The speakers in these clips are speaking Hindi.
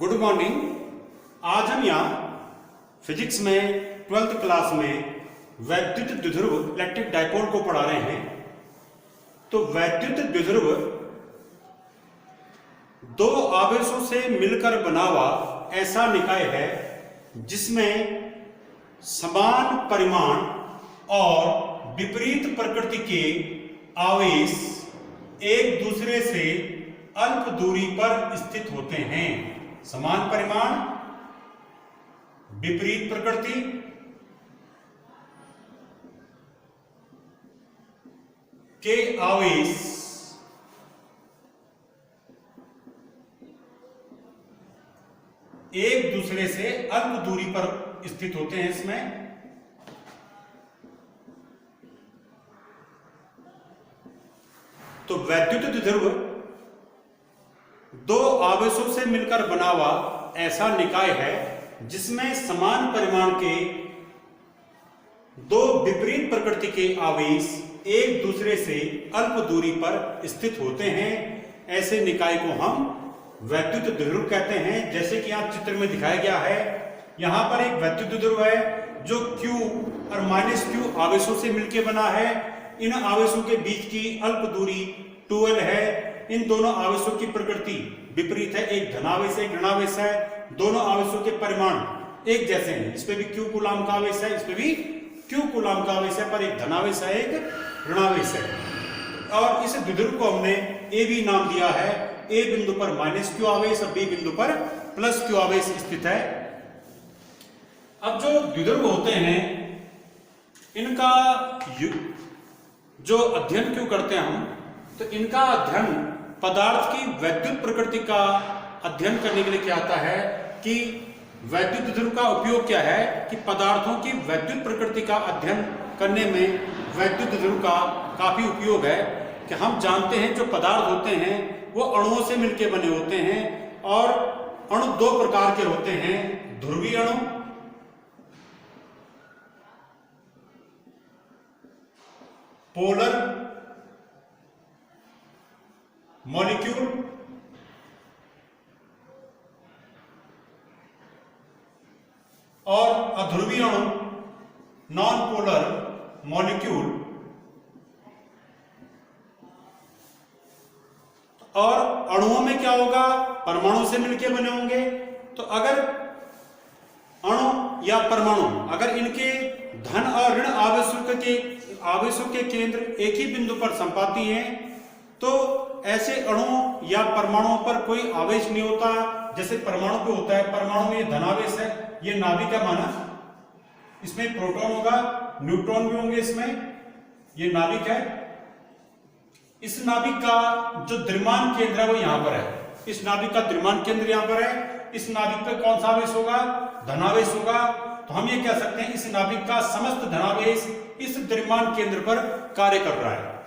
Good morning. आज हम यहाँ फिजिक्स में 12th क्लास में वैद्युत द्विध्रुव इलेक्ट्रिक डाइपोल को पढ़ा रहे हैं। तो वैद्युत द्विध्रुव दो आवेशों से मिलकर बना हुआ ऐसा निकाय है जिसमें समान परिमाण और विपरीत प्रकृति के आवेश एक दूसरे से अल्प दूरी पर स्थित होते हैं। समान परिमाण, विपरीत प्रकृति के आवेश एक दूसरे से अल्प दूरी पर स्थित होते हैं। इसमें तो वैद्युत द्विध्रुव दो आवेशों से मिलकर बना हुआ ऐसा निकाय है जिसमें समान परिमाण के दो विपरीत प्रकृति के आवेश एक दूसरे से अल्प दूरी पर स्थित होते हैं। ऐसे निकाय को हम वैद्युत द्विध्रुव कहते हैं। जैसे कि आप चित्र में दिखाया गया है, यहां पर एक वैद्युत द्विध्रुव है जो Q और -Q आवेशों से मिलकर बना है। इन आवेशों के बीच की अल्प दूरी 2L है। इन दोनों आवेशों की प्रकृति विपरीत है, एक धनावेश है, एक ऋणावेश है। दोनों आवेशों के परिमाण एक जैसे हैं। इस पे भी Q कूलाम का आवेश है, इस पे भी Q कूलाम का आवेश है, पर एक धनावेश है, एक ऋणावेश है। और इस द्विध्रुव को हमने A भी नाम दिया है। A बिंदु पर -Q आवेश और B बिंदु पर +Q आवेश स्थित है। अब जो द्विध्रुव होते हैं इनका जो अध्ययन क्यों करते हैं हम, तो इनका अध्ययन पदार्थ की वैद्युत प्रकृति का अध्ययन करने के लिए क्या आता है कि वैद्युत द्विध्रुव का उपयोग क्या है कि पदार्थों की वैद्युत प्रकृति का अध्ययन करने में वैद्युत द्विध्रुव का काफी उपयोग है। कि हम जानते हैं जो पदार्थ होते हैं वो अणुओं से मिलकर बने होते हैं और अणु दो प्रकार के होते हैं, ध्रुवीय अणु पोलर मॉलिक्यूल और अध्रुवीय अणु नॉन पोलर मॉलिक्यूल। और अणुओं में क्या होगा, परमाणु से मिलकर बने होंगे। तो अगर अणु या परमाणु अगर इनके धन और ऋण आवेशों के केंद्र एक ही बिंदु पर संपाती हैं तो ऐसे अणुओं या परमाणुओं पर कोई आवेश नहीं होता। जैसे परमाणु पे होता है, परमाणु में ये धनावेश है, ये नाभिक है माना, इसमें प्रोटॉन होगा, न्यूट्रॉन भी होंगे, इसमें ये नाभिक है। इस नाभिक का जो द्रव्यमान केंद्र है वो यहां पर है। इस नाभिक का द्रव्यमान केंद्र यहां पर है। इस नाभिक पे कौन सा आवेश होगा, धनावेश होगा। तो हम ये कह सकते हैं इस नाभिक का समस्त धनावेश इस द्रव्यमान केंद्र पर कार्य कर रहा है।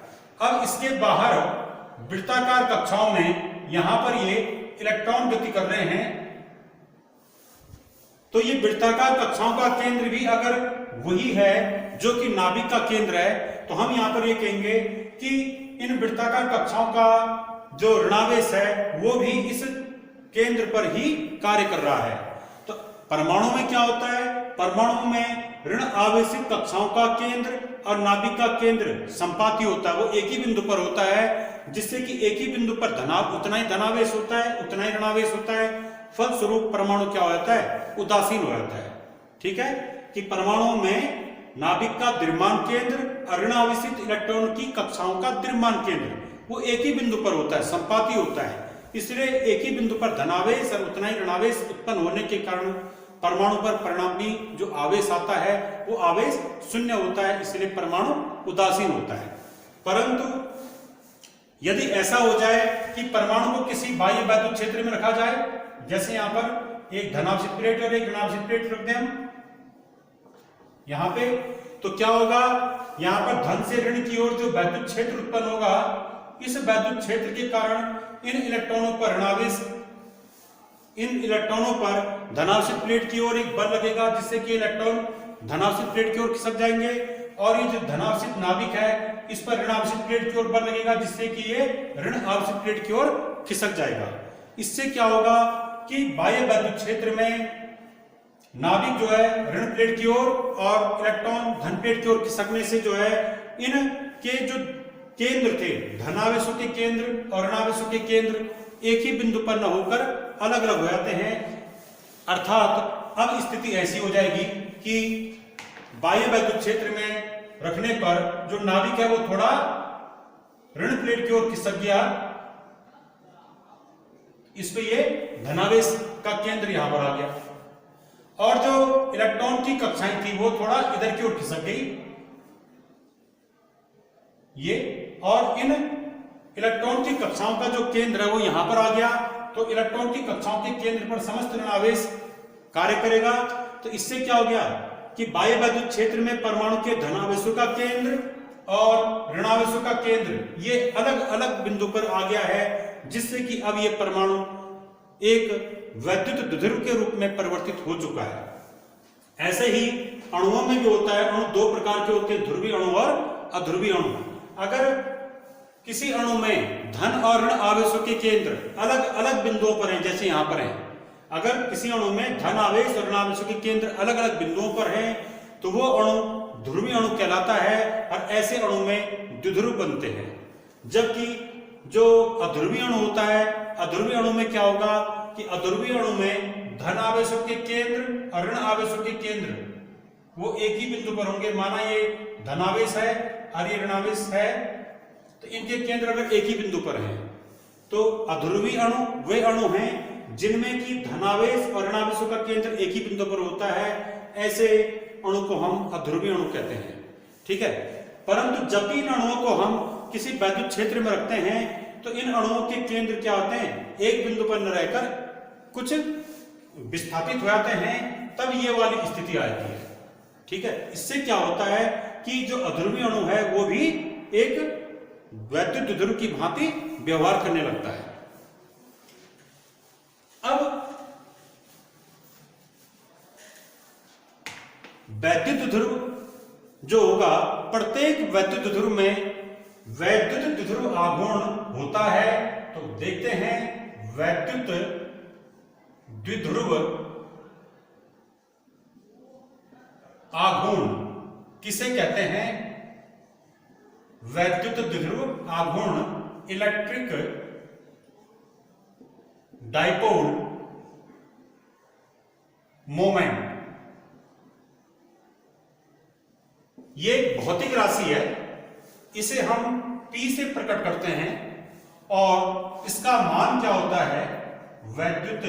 अब इसके बाहर वृत्ताकार कक्षाओं में यहां पर ये इलेक्ट्रॉन गति कर रहे हैं। तो ये वृत्ताकार कक्षाओं का केंद्र भी अगर वही है जो कि नाभिक का केंद्र है तो हम यहां पर ये कहेंगे कि इन वृत्ताकार कक्षाओं का जो ऋणावेश है वो भी इस केंद्र पर ही कार्य कर रहा है। तो परमाणु में क्या होता है, परमाणु में ऋण आवेशित कक्षाओं का केंद्र और नाभिक का केंद्र संपाती होता है, वो एक ही बिंदु पर होता है, जिससे कि एक ही बिंदु पर उतना ही धनावेश होता है, उतना ही ऋणावेश होता है। फलस्वरूप परमाणु क्या हो जाता है, उदासीन हो जाता है। ठीक है कि परमाणु में नाभिक का द्रव्यमान केंद्र और ऋण आवेशित इलेक्ट्रॉन की कक्षाओं का द्रव्यमान केंद्र वो एक ही बिंदु पर होता है, संपाती होता है। इसलिए एक ही बिंदु पर धनावेश और उतना ही ऋणावेश उत्पन्न होने के कारण परमाणु पर परिणामी जो आवेश आता है वो आवेश शून्य होता है, इसलिए परमाणु उदासीन होता है। परंतु यदि ऐसा हो जाए कि परमाणु को किसी बाह्य वैद्युत क्षेत्र में रखा जाए, जैसे यहां पर एक धनावेशित प्लेट और एक ऋणावेशित प्लेट रख दें हम यहां पे, तो क्या होगा, यहां पर धन से ऋण की ओर जो वैद्युत क्षेत्र उत्पन्न होगा, इस वैद्युत क्षेत्र के कारण इन इलेक्ट्रॉनों पर ऋणावेश, इन इलेक्ट्रॉनों पर धनावेशित प्लेट की ओर एक बल लगेगा जिससे कि इलेक्ट्रॉन धनावेशित प्लेट की ओर खिसक जाएंगे और ये जो धनावेशित नाभिक है इस पर ऋण आवेशित प्लेट की ओर बल लगेगा जिससे कि ये ऋण आवेशित प्लेट की ओर खिसक जाएगा। इससे क्या होगा कि बाह्य वैद्युत क्षेत्र में नाभिक जो है ऋण प्लेट की ओर और इलेक्ट्रॉन धन प्लेट की ओर खिसकने से जो है इन के जो केंद्र थे, धनावेशों के केंद्र और ऋणावेशों के केंद्र एक ही बिंदु पर न होकर अलग अलग हो जाते हैं। अर्थात अब स्थिति ऐसी हो जाएगी कि बाह्य वैद्युत क्षेत्र में रखने पर जो नाभिक है वो थोड़ा ऋण प्लेट की ओर खिसक गया, इस पे ये धनावेश का केंद्र यहां पर आ गया, और जो इलेक्ट्रॉन की कक्षाएं थी वो थोड़ा इधर की ओर खिसक गई ये, और इन इलेक्ट्रॉन की कक्षाओं का जो केंद्र है वो यहां पर आ गया। तो इलेक्ट्रॉन की कक्षाओं के केंद्र पर समस्त ऋणावेश कार्य करेगा। तो इससे क्या हो गया कि बाह्य वैद्युत क्षेत्र में परमाणु के धनावेशों का केंद्र और ऋणावेशों का केंद्र ये अलग अलग बिंदु पर आ गया है, जिससे कि अब ये परमाणु एक वैद्युत द्विध्रुव के रूप में परिवर्तित हो चुका है। ऐसे ही अणुओं में भी होता है। अणु दो प्रकार के होते हैं, ध्रुवीय अणु और अध्रुवीय अणु। अगर किसी अणु में धन और ऋण आवेशों के केंद्र अलग अलग बिंदुओं पर हैं, जैसे यहां पर हैं, अगर किसी अणु में धन आवेश और ऋण आवेशों के केंद्र अलग अलग बिंदुओं पर हैं तो वो अणु ध्रुवीय अणु कहलाता है, और ऐसे अणु में द्विध्रुव बनते हैं। जबकि जो अध्रुवीय अणु होता है, अध्रुवीय अणु में क्या होगा कि अध्रुवीय अणु में धन आवेशों के केंद्र और ऋण आवेशों के केंद्र वो एक ही बिंदु पर होंगे। माना ये धनावेश है और ये ऋणावेश है, तो इनके केंद्र अगर एक ही बिंदु पर हैं तो अध्रुवीय अणु वे अणु हैं जिनमें की धनावेश और ऋणावेशों का केंद्र एक ही बिंदु पर होता है। ऐसे अणु को हम अध्रुवीय अणु कहते हैं, ठीक है। परंतु जब भी इन अणुओं को हम किसी वैद्युत क्षेत्र में रखते हैं तो इन अणुओं के केंद्र क्या होते हैं, एक बिंदु पर न रहकर कुछ विस्थापित हो जाते हैं, तब ये वाली स्थिति आती है, ठीक है। इससे क्या होता है कि जो अध्रुवीय अणु है वो भी एक वैद्युत द्विध्रुव की भांति व्यवहार करने लगता है। अब वैद्युत द्विध्रुव जो होगा, प्रत्येक वैद्युत द्विध्रुव में वैद्युत द्विध्रुव आघूर्ण होता है। तो देखते हैं वैद्युत द्विध्रुव आघूर्ण किसे कहते हैं। वैद्युत द्विध्रुव आघूर्ण इलेक्ट्रिक डाइपोल मोमेंट, ये एक भौतिक राशि है। इसे हम P से प्रकट करते हैं और इसका मान क्या होता है, वैद्युत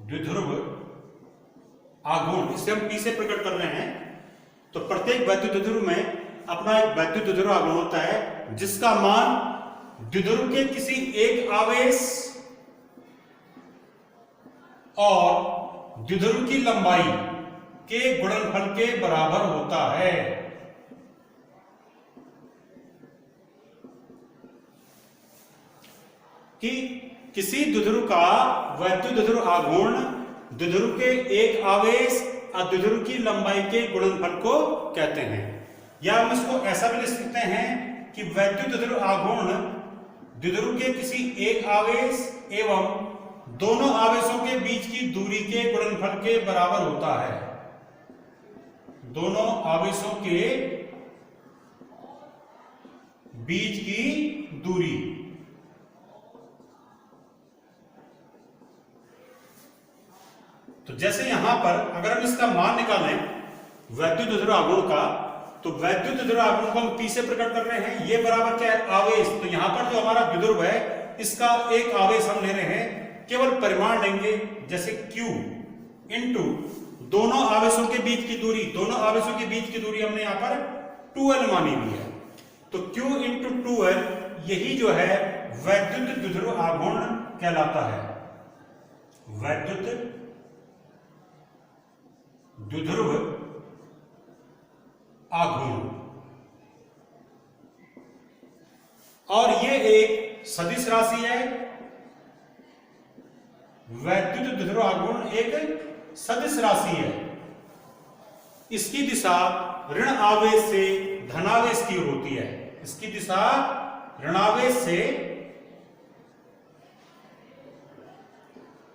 द्विध्रुव आघूर्ण। इसे हम P से प्रकट कर रहे हैं। तो प्रत्येक वैद्युत द्विध्रुव में अपना एक वैद्युत द्विध्रुव आघूर्ण होता है, जिसका मान द्विध्रुव के किसी एक आवेश और द्विध्रुव की लंबाई के गुणनफल के बराबर होता है। कि किसी द्विध्रुव का वैद्युत द्विध्रुव आघूर्ण द्विध्रुव के एक आवेश और द्विध्रुव की लंबाई के गुणनफल को कहते हैं। या हम इसको ऐसा भी लिख सकते हैं कि वैद्युत द्विध्रुव आघूर्ण द्विध्रुव के किसी एक आवेश एवं दोनों आवेशों के बीच की दूरी के गुणनफल के बराबर होता है। दोनों आवेशों के बीच की दूरी, तो जैसे यहां पर अगर हम इसका मान निकालें वैद्युत द्विध्रुव आघूर्ण का, तो वैद्युत द्विध्रुव आघूर्ण को हम P से प्रकट कर रहे हैं। ये बराबर क्या है, आवेश। तो यहां पर जो हमारा द्विध्रुव है इसका एक आवेश हम ले रहे हैं, केवल परिमाण लेंगे, जैसे Q इंटू दोनों आवेशों के बीच की दूरी। दोनों आवेशों के बीच की दूरी हमने यहां पर 2L मानी हुई है। तो Q इंटू 2L यही जो है वैद्युत द्विध्रुव आघूर्ण कहलाता है। वैद्युत द्विध्रुव आघूर्ण, और ये एक सदिश राशि है। वैद्युत द्विध्रुव आघूर्ण एक सदिश राशि है। इसकी दिशा ऋण आवेश से धनावेश की ओर होती है। इसकी दिशा ऋणावेश से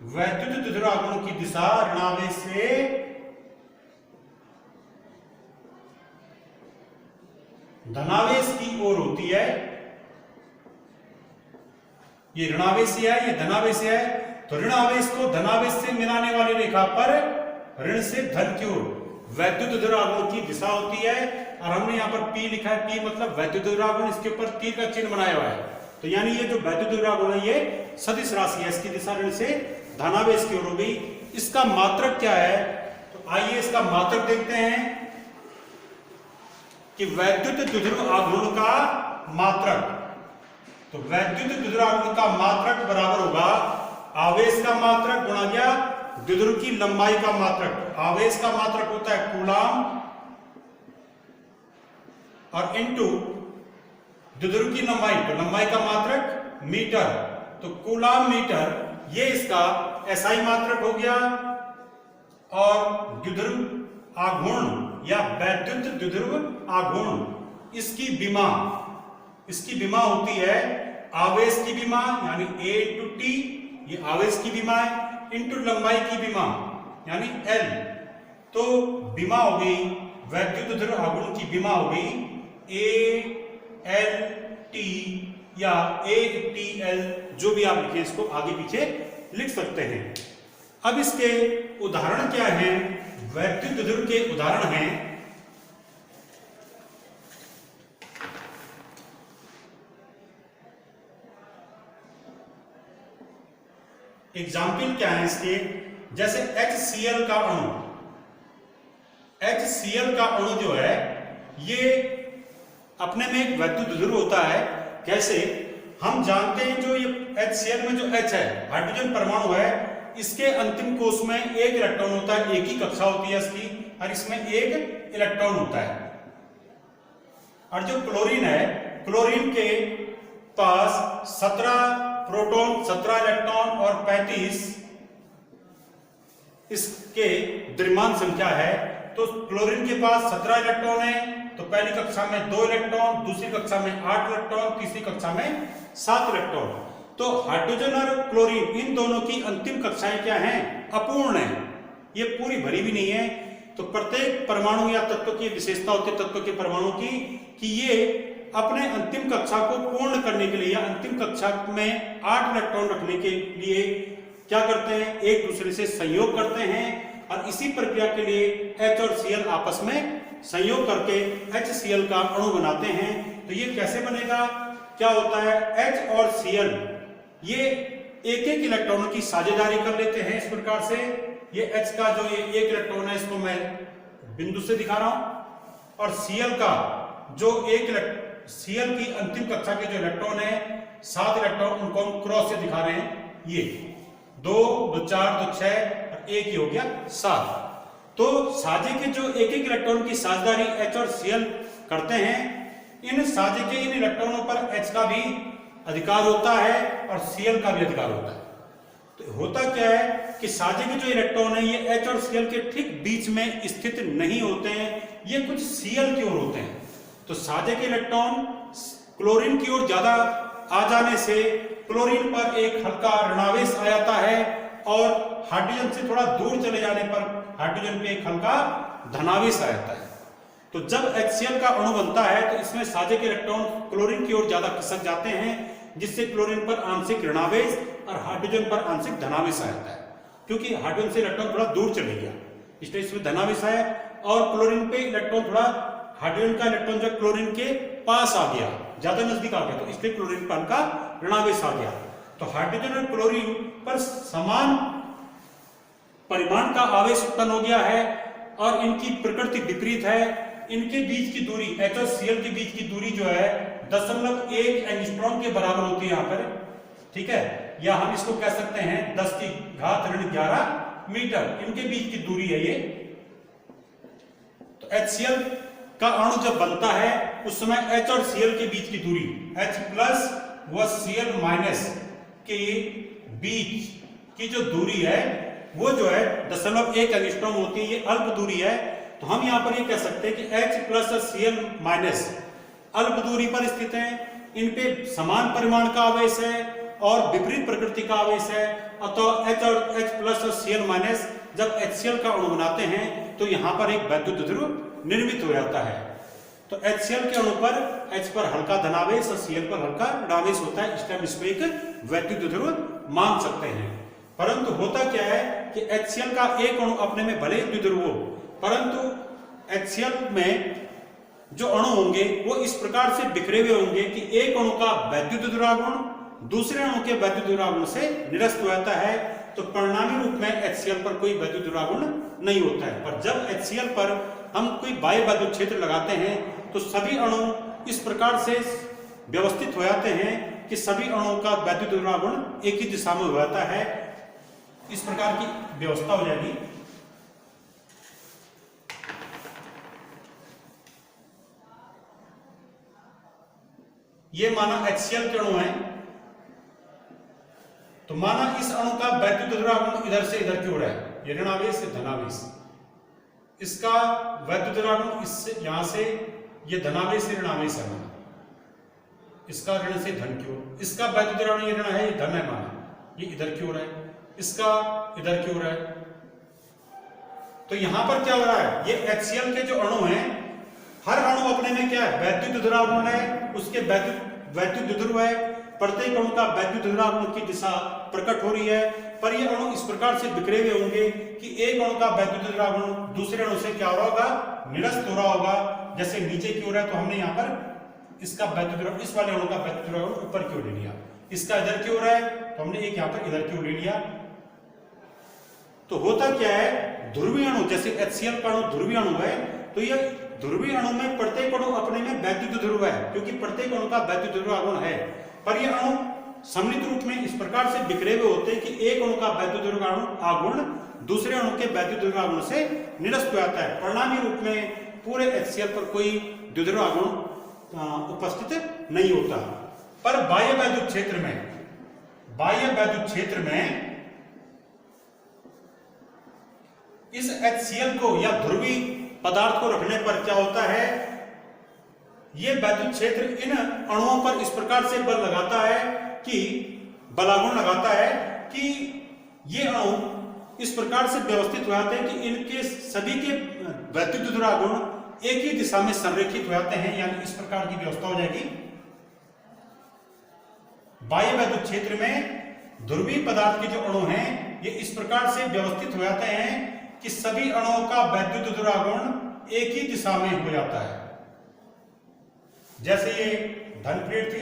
वैद्युत द्विध्रुवागमन की दिशा ऋणावेश से धनावेश की ओर होती है। ये ऋणावेश है, ये धनावेश है, तो ऋण आवेश को धनावेश से मिलाने वाली रेखा पर ऋण से धन की ओर वैद्युत द्विध्रुवागमन की दिशा होती है। और हमने यहाँ पर P लिखा है, P मतलब वैद्युत द्विध्रुवागमन, इसके ऊपर तीर का चिन्ह बनाया हुआ है। तो यानी ये जो वैद्युत द्विध्रुवागमन है ये सदिश राशि है, इसकी दिशा ऋण से धनावेश की ओर हो गई। इसका मात्रक क्या है, तो आइए इसका मात्रक देखते हैं कि वैद्युत द्विध्रुवागमन का मात्रक, तो वैद्युत द्विध्रुवागमन का मात्रक बराबर होगा आवेश का मात्रक गुणा गया द्विध्रुव की लंबाई का मात्रक। आवेश का मात्रक होता है कूलाम और इनटू द्विध्रुव की लंबाई, तो लंबाई का मात्रक मीटर, तो कूलाम मीटर, ये इसका एसआई मात्रक हो गया। और द्विध्रुव आघूर्ण या वैद्युत द्विध्रुव आघूर्ण, इसकी विमा होती है आवेश की विमा यानी A इंटू टी, ये आवेश की विमा है, इंटू लंबाई की विमा यानी L। तो विमा हो गई, वैद्युत द्विध्रुव आघूर्ण की विमा हो गई ALT या ATL, जो भी आप लिखें इसको आगे पीछे लिख सकते हैं। अब इसके उदाहरण क्या हैं, वैद्युत द्विध्रुव के उदाहरण हैं एग्जाम्पल क्या है इसके, जैसे HCl का अणु, HCl का अणु जो है ये अपने में एक वैद्युत द्विध्रुव होता है। कैसे, हम जानते हैं जो ये HCl में जो H है हाइड्रोजन परमाणु है, इसके अंतिम कोश में एक इलेक्ट्रॉन होता है, एक ही कक्षा होती है इसकी, और इसमें एक इलेक्ट्रॉन होता है। और जो क्लोरीन है, क्लोरीन के पास 17 प्रोटॉन, 17 इलेक्ट्रॉन और 35 इसके द्रव्यमान संख्या है। तो क्लोरीन के पास 17 इलेक्ट्रॉन है, तो पहली कक्षा में 2 इलेक्ट्रॉन, दूसरी कक्षा में 8 इलेक्ट्रॉन, तीसरी कक्षा में 7 इलेक्ट्रॉन। तो हाइड्रोजन और क्लोरीन इन दोनों की अंतिम कक्षाएं क्या हैं, अपूर्ण है, ये पूरी भरी भी नहीं है। तो प्रत्येक परमाणु या तत्व की विशेषता होती है तत्व के परमाणु की, कि ये अपने अंतिम कक्षा को पूर्ण करने के लिए या अंतिम कक्षा में 8 इलेक्ट्रॉन रखने के लिए क्या करते हैं, एक दूसरे से संयोग करते हैं। और इसी प्रक्रिया के लिए H और Cl आपस में संयोग करके HCl का अणु बनाते हैं। तो ये कैसे बनेगा, क्या होता है, H और Cl ये एक एक इलेक्ट्रॉनों की साझेदारी कर लेते हैं इस प्रकार से। ये H का जो ये एक इलेक्ट्रॉन है इसको मैं बिंदु से दिखा रहा हूं, और Cl का जो Cl की अंतिम कक्षा के जो इलेक्ट्रॉन है 7 इलेक्ट्रॉन, उनको हम क्रॉस से दिखा रहे हैं। ये 2 2 4 2 6 और एक ही हो गया 7। तो साझे के जो एक एक इलेक्ट्रॉन की साझेदारी H और Cl करते हैं, इन साझे के इन इलेक्ट्रॉनों पर H का भी अधिकार होता है और Cl का भी अधिकार होता है। तो होता क्या है कि साझे के जो इलेक्ट्रॉन है ये H और Cl के ठीक बीच में स्थित नहीं होते हैं, ये कुछ Cl की ओर होते हैं। तो साझे के इलेक्ट्रॉन क्लोरीन की ओर ज्यादा आ जाने से क्लोरीन पर एक हल्का ऋणावेश आ जाता है, और हाइड्रोजन से थोड़ा दूर चले जाने पर हाइड्रोजन पे एक हल्का धनावेश आ जाता है। तो जब HCl का अणु बनता है तो इसमें साझे के इलेक्ट्रॉन क्लोरीन की ओर ज्यादा खिसक जाते हैं, जिससे क्लोरीन पर आंशिक ऋणावेश और हाइड्रोजन पर आंशिक धनावेश आ जाता है। क्योंकि हाइड्रोजन से इलेक्ट्रॉन थोड़ा दूर चले गया इसलिए इसमें धनावेश आया, और क्लोरीन पे इलेक्ट्रॉन थोड़ा, हाइड्रोजन का इलेक्ट्रॉन जो क्लोरीन के पास आ गया, ज्यादा नजदीक आ गया, तो इसलिए क्लोरीन पर का ऋणावेश आ गया। तो हाइड्रोजन और क्लोरीन पर समान परिमाण का आवेश उत्पन्न हो गया है, और इनकी प्रकृति विपरीत है। इनके बीच की दूरी H और Cl के बीच की दूरी जो है 0.1 एंगस्ट्रॉम के बराबर होती है यहाँ पर, ठीक है, या हम इसको कह सकते हैं 10⁻11 मीटर इनके बीच की दूरी है ये। तो HCl का अणु जब बनता है उस समय H और Cl के बीच की दूरी, H प्लस व Cl माइनस के बीच की जो दूरी है वो जो है 0.1 एंगस्ट्रॉम होती है, ये अल्प दूरी है। तो हम यहां पर ये कह सकते हैं कि H प्लस और Cl माइनस अल्प दूरी पर स्थित हैं, इन पे समान परिमाण का आवेश है और विपरीत प्रकृति का आवेश है, तो H और H प्लस और Cl माइनस जब HCl का अणु बनाते हैं तो यहाँ पर एक वैद्युत ध्रुव निर्मित हो जाता है। तो HCl के अणु पर H पर हल्का धनावेश और Cl पर हल्का ऋणावेश होता है, इसलिए हम इसको एक वैद्युत ध्रुव मान सकते हैं। परंतु होता क्या है कि HCl का एक अणु अपने में भले ही द्विध्रुव हो, परंतु HCl में जो अणु होंगे वो इस प्रकार से बिखरे हुए होंगे कि एक अणु का वैद्युत ध्रुवागुण दूसरे अणु के वैद्युत ध्रुवागुण से निरस्त हो जाता है। तो परिणामी रूप में HCl पर कोई वैद्युत ध्रुवागुण नहीं होता है। पर जब HCl पर हम कोई बाह्य वैद्युत क्षेत्र लगाते हैं तो सभी अणु इस प्रकार से व्यवस्थित हो जाते हैं कि सभी अणुओं का वैद्युत ध्रुवागुण एक ही दिशा में हो जाता है। इस प्रकार की व्यवस्था हो जाएगी। ये माना HCl के अणु है, तो माना इस अणु का वैद्युत ध्रुवागुण इधर से इधर की ओर है, ये ऋणावेश से धनावेश, इसका वैद्युत ध्रुवागुण इससे यहां से ये धनावेश से ऋणावेश है माना, इसका ऋण से धन की ओर, इसका वैद्युत ध्रुवागुण ये ऋण है, ये धन है माना, ये इधर की ओर है, इसका इधर की ओर है। तो यहां पर क्या हो रहा है, ये HCl के जो अणु हैं, हर अणु अपने में क्या है, वैद्युत ध्रुवागुण है, उसके वैद्युत द्विध्रुव है, प्रत्येक अणु का वैद्युत ध्रुवागुण की दिशा प्रकट हो रही है। पर ये अणु इस प्रकार से बिखरे हुए होंगे कि एक अणु का वैद्युत ध्रुवागुण दूसरे अणु से क्या हो रहा होगा, निरस्त हो रहा होगा। जैसे नीचे की ओर है तो हमने यहाँ पर इसका वैद्युत ध्रुवागुण, इस वाले अणु का वैद्युत ध्रुवागुण ऊपर की ओर ले लिया, इसका इधर की ओर है तो हमने एक यहाँ पर इधर की ओर ले लिया। तो होता क्या है, ध्रुवीय अणु जैसे HCl का अणु ध्रुवीय अणु है, तो ये ध्रुवीय अणु में प्रत्येक अणु अपने में वैद्युत ध्रुव है, क्योंकि प्रत्येक अणु का वैद्युत ध्रुवागुण है। पर ये अणु सम्मिलित रूप में इस प्रकार से बिखरे हुए होते हैं कि एक अणु का वैद्युत ध्रुवागुण दूसरे अणु के वैद्युत ध्रुवागुण से निरस्त हो जाता है। परिणामी रूप में पूरे HCl पर कोई द्विध्रुवागुण उपस्थित नहीं होता। पर बाह्य वैद्युत क्षेत्र में इस HCl को या ध्रुवीय पदार्थ को रखने पर क्या होता है, ये वैद्युत क्षेत्र इन अणुओं पर इस प्रकार से बल लगाता है कि बलागुण लगाता है कि ये अणु इस प्रकार से व्यवस्थित हो जाते हैं कि इनके सभी के वैद्युत ध्रुवागुण एक ही दिशा में संरेखित हो जाते हैं, यानी इस प्रकार की व्यवस्था हो जाएगी। बाह्य वैद्युत क्षेत्र में ध्रुवीय पदार्थ के जो अणु हैं ये इस प्रकार से व्यवस्थित हो जाते हैं कि सभी अणुओं का वैद्युत ध्रुवागुण एक ही दिशा में हो जाता है। जैसे ये धन प्लेट थी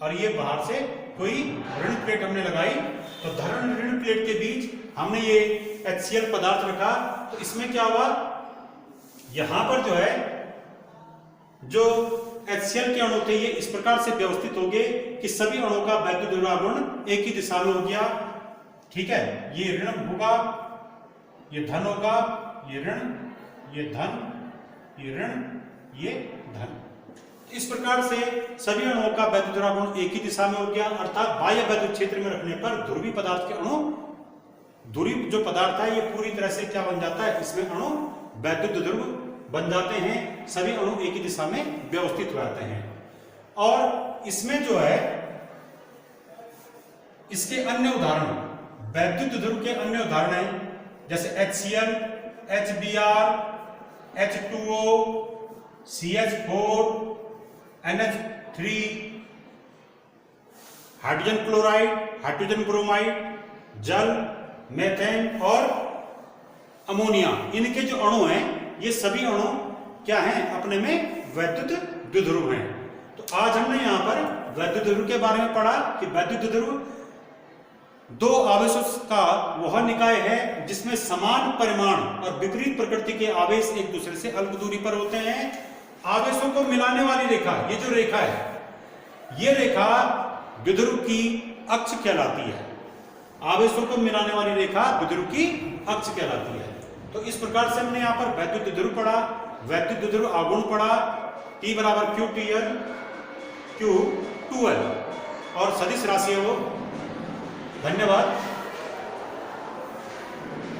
और ये बाहर से कोई ऋण प्लेट हमने लगाई, तो धन ऋण प्लेट के बीच हमने ये HCl पदार्थ रखा, तो इसमें क्या हुआ, यहां पर जो है जो HCl के अणु थे ये इस प्रकार से व्यवस्थित हो गए कि सभी अणुओं का वैद्युत ध्रुवागुण एक ही दिशा में हो गया। ठीक है, ये ऋण होगा, ये धन होगा, ये ऋण, ये धन, ये ऋण, ये धन। इस प्रकार से सभी अणुओं का वैद्युत ध्रुवागुण एक ही दिशा में हो गया। अर्थात बाह्य वैद्युत क्षेत्र में रखने पर ध्रुवीय पदार्थ के अणु, ध्रुवीय जो पदार्थ है ये पूरी तरह से क्या बन जाता है, इसमें अणु वैद्युत ध्रुव बन जाते हैं, सभी अणु एक ही दिशा में व्यवस्थित हो जाते हैं। और इसमें जो है इसके अन्य उदाहरण, वैद्युत ध्रुव के अन्य उदाहरण हैं, जैसे HCl, HBr, H2O, CH4, NH3, hydrogen chloride, hydrogen bromide, जल, मेथेन और अमोनिया। इनके जो अणु हैं ये सभी अणु क्या हैं, अपने में वैद्युत द्विध्रुव हैं। तो आज हमने यहां पर वैद्युत द्विध्रुव के बारे में पढ़ा कि वैद्युत द्विध्रुव दो आवेशों का वह निकाय है जिसमें समान परिमाण और विपरीत प्रकृति के आवेश एक दूसरे से अल्प दूरी पर होते हैं। आवेशों को मिलाने वाली रेखा, ये जो रेखा है, ये रेखा द्विध्रुव की अक्ष कहलाती है। आवेशों को मिलाने वाली रेखा द्विध्रुव की अक्ष कहलाती है। तो इस प्रकार से हमने यहाँ पर वैद्युत द्विध्रुव पढ़ा, वैद्युत द्विध्रुव आघूर्ण पढ़ा, T बराबर QTL, Q 2L और सदिश राशि है वो। धन्यवाद।